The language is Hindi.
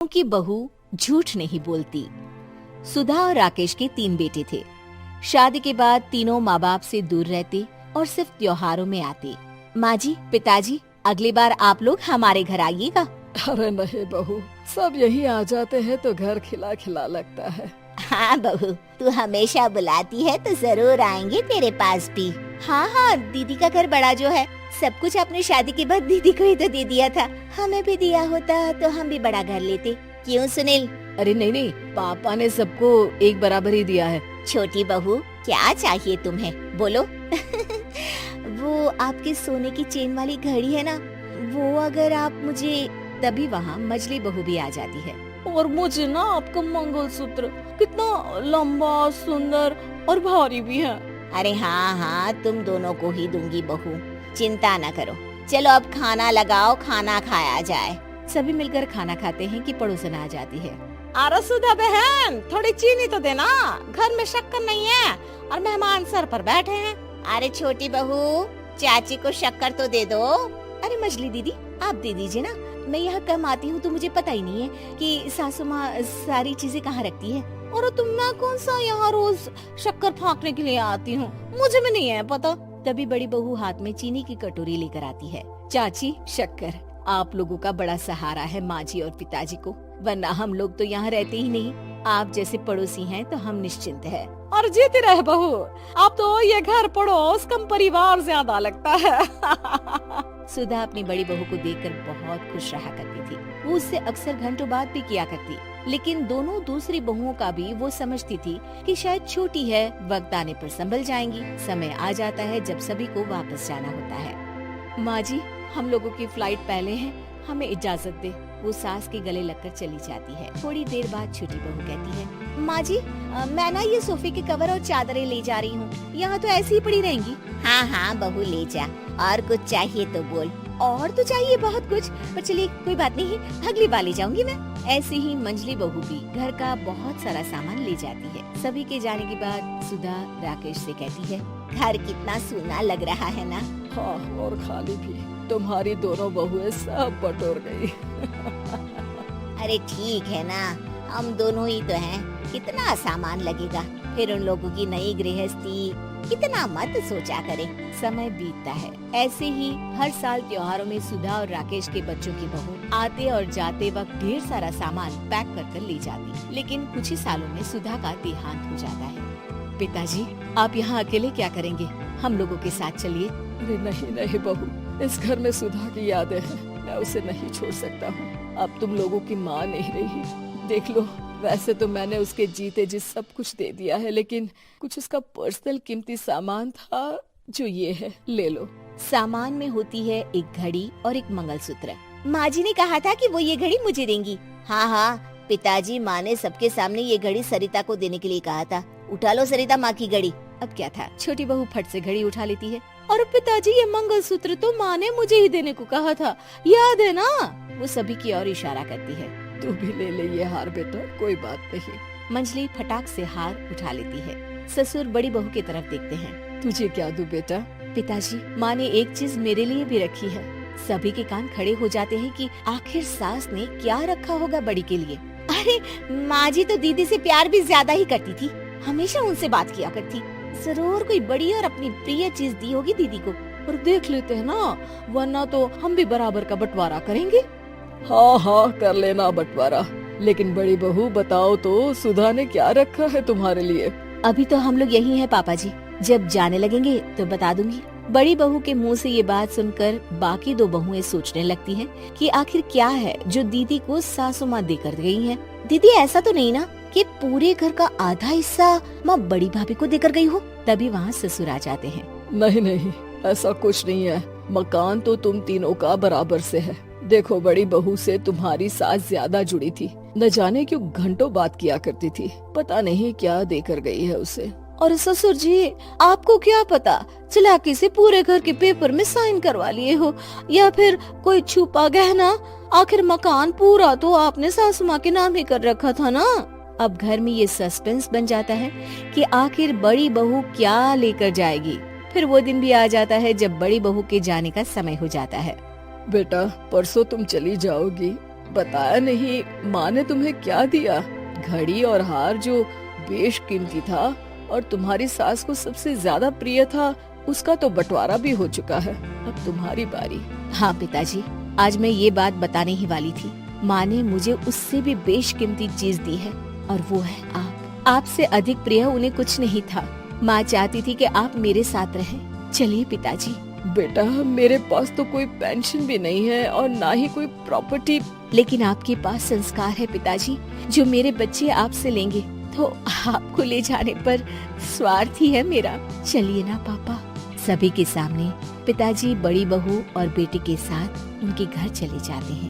की बहू झूठ नहीं बोलती। सुधा और राकेश के 3 बेटे थे। शादी के बाद तीनों माँ बाप से दूर रहते और सिर्फ त्योहारों में आते। माँ जी, पिताजी, अगली बार आप लोग हमारे घर आइएगा। अरे नहीं बहू, सब यही आ जाते हैं तो घर खिला खिला लगता है। हाँ बहू, तू हमेशा बुलाती है तो जरूर आएंगे तेरे पास भी। हाँ, दीदी का घर बड़ा जो है, सब कुछ आपने शादी के बाद दीदी को ही तो दे दिया था। हमें भी दिया होता तो हम भी बड़ा घर लेते। क्यों सुनील? अरे नहीं, पापा ने सबको एक बराबर ही दिया है। छोटी बहू, क्या चाहिए तुम्हें, बोलो। वो आपके सोने की चेन वाली घड़ी है ना, वो अगर आप मुझे। तभी वहाँ मजली बहू भी आ जाती है। और मुझे ना आपका मंगलसूत्र कितना लंबा, सुंदर और भारी भी है। अरे हाँ, तुम दोनों को ही दूंगी बहू, चिंता न करो। चलो अब खाना लगाओ, खाना खाया जाए। सभी मिलकर खाना खाते हैं कि पड़ोसन आ जाती है। अरे सुधा बहन, थोड़ी चीनी तो देना, घर में शक्कर नहीं है और मेहमान सर पर बैठे हैं। अरे छोटी बहू, चाची को शक्कर तो दे दो। अरे मजली दीदी, आप दे दीजिए ना, मैं यहाँ कम आती हूँ तो मुझे पता ही नहीं है कि सासू माँ सारी चीजें कहाँ रखती है। और तुम, मैं कौन सा यहाँ रोज शक्कर फाँकने के लिए आती हूँ, मुझे भी नहीं है पता। तभी बड़ी बहू हाथ में चीनी की कटोरी लेकर आती है। चाची, शक्कर आप लोगों का बड़ा सहारा है माँ जी और पिताजी को, वरना हम लोग तो यहाँ रहते ही नहीं। आप जैसे पड़ोसी हैं तो हम निश्चिंत हैं। और जीती रहे बहू, आप तो ये घर पड़ोस कम परिवार ज्यादा लगता है। सुधा अपनी बड़ी बहू को देखकर बहुत खुश रहा करती थी। वो उससे अक्सर घंटों बात भी किया करती, लेकिन दोनों दूसरी बहुओं का भी वो समझती थी कि शायद छोटी है, वक्त आने पर संभल जाएंगी। समय आ जाता है जब सभी को वापस जाना होता है। माँ जी, हम लोगों की फ्लाइट पहले है, हमें इजाजत दे। वो सास के गले लगकर चली जाती है। थोड़ी देर बाद छोटी बहू कहती है, माँ जी, मैं ना ये सोफे के कवर और चादरें ले जा रही हूँ, यहाँ तो ऐसी ही पड़ी रहेंगी। हाँ बहू, ले जा। और कुछ चाहिए तो बोल। और तो चाहिए बहुत कुछ, पर चलिए कोई बात नहीं, अगली बार ले जाऊंगी मैं। ऐसे ही मंजली बहू भी घर का बहुत सारा सामान ले जाती है। सभी के जाने के बाद सुधा राकेश से कहती है, घर कितना सूना लग रहा है ना। हाँ, और खाली भी। तुम्हारी दोनों बहुएं सब बटोर गई। अरे ठीक है ना, हम दोनों ही तो हैं, कितना सामान लगेगा। फिर उन लोगों की नई गृहस्थी, कितना मत सोचा करे। समय बीतता है। ऐसे ही हर साल त्योहारों में सुधा और राकेश के बच्चों की बहू आते और जाते वक्त ढेर सारा सामान पैक कर ले जाती। लेकिन कुछ ही सालों में सुधा का देहांत हो जाता है। पिताजी, आप यहाँ अकेले क्या करेंगे? हम लोगों के साथ चलिए। नहीं बहू, इस घर में सुधा की यादें हैं, मैं उसे नहीं छोड़ सकता हूँ। अब तुम लोगों की माँ नहीं रही। देख लो, वैसे तो मैंने उसके जीते जी सब कुछ दे दिया है, लेकिन कुछ उसका पर्सनल कीमती सामान था जो ये है, ले लो। सामान में होती है एक घड़ी और एक मंगलसूत्र। माँ जी ने कहा था कि वो ये घड़ी मुझे देंगी। हाँ, पिताजी, माँ ने सबके सामने ये घड़ी सरिता को देने के लिए कहा था। उठा लो सरिता माँ की घड़ी। अब क्या था, छोटी बहू फट से घड़ी उठा लेती है। और पिताजी, ये मंगलसूत्र तो माँ ने मुझे ही देने को कहा था, याद है ना? वो सभी की ओर इशारा करती है। तू भी ले ले ये हार बेटा, कोई बात नहीं। मंजली फटाक से हार उठा लेती है। ससुर बड़ी बहू की तरफ देखते हैं। तुझे क्या दूं बेटा? पिताजी, माँ ने एक चीज मेरे लिए भी रखी है। सभी के कान खड़े हो जाते हैं कि आखिर सास ने क्या रखा होगा बड़ी के लिए। अरे माँ जी तो दीदी से प्यार भी ज्यादा ही करती थी, हमेशा उनसे बात किया करती। जरूर कोई बड़ी और अपनी प्रिय चीज दी होगी दीदी को। और देख लेते हैं ना, वरना तो हम भी बराबर का बंटवारा करेंगे। हाँ, कर लेना बंटवारा। लेकिन बड़ी बहू, बताओ तो, सुधा ने क्या रखा है तुम्हारे लिए? अभी तो हम लोग यही हैं पापा जी, जब जाने लगेंगे तो बता दूंगी। बड़ी बहू के मुंह से ये बात सुनकर बाकी 2 बहुएं सोचने लगती हैं कि आखिर क्या है जो दीदी को सासू माँ देकर गई हैं। दीदी, ऐसा तो नहीं ना कि पूरे घर का आधा हिस्सा माँ बड़ी भाभी को देकर गई हो? तभी वहाँ ससुर आ जाते हैं। नहीं, ऐसा कुछ नहीं है। मकान तो तुम तीनों का बराबर से है। देखो, बड़ी बहू से तुम्हारी सास ज्यादा जुड़ी थी, न जाने क्यों घंटों बात किया करती थी। पता नहीं क्या देकर गई है उसे। और ससुर जी, आपको क्या पता, चालाकी से पूरे घर के पेपर में साइन करवा लिए हो, या फिर कोई छुपा गहना। आखिर मकान पूरा तो आपने सासू माँ के नाम ही कर रखा था ना। अब घर में ये सस्पेंस बन जाता है कि आखिर बड़ी बहू क्या लेकर जाएगी। फिर वो दिन भी आ जाता है जब बड़ी बहू के जाने का समय हो जाता है। बेटा, परसों तुम चली जाओगी, बताया नहीं, माँ ने तुम्हें क्या दिया? घड़ी और हार जो बेशकीमती था और तुम्हारी सास को सबसे ज्यादा प्रिय था, उसका तो बंटवारा भी हो चुका है। अब तुम्हारी बारी। हाँ पिताजी, आज मैं ये बात बताने ही वाली थी। माँ ने मुझे उससे भी बेशकीमती चीज दी है और वो है आप। आपसे अधिक प्रिय उन्हें कुछ नहीं था। माँ चाहती थी कि आप मेरे साथ रहें। चलिए पिताजी। बेटा, मेरे पास तो कोई पेंशन भी नहीं है और ना ही कोई प्रॉपर्टी। लेकिन आपके पास संस्कार है पिताजी, जो मेरे बच्चे आपसे लेंगे, तो आपको ले जाने पर स्वार्थ ही है मेरा। चलिए ना पापा। सभी के सामने पिताजी बड़ी बहू और बेटे के साथ उनके घर चले जाते हैं।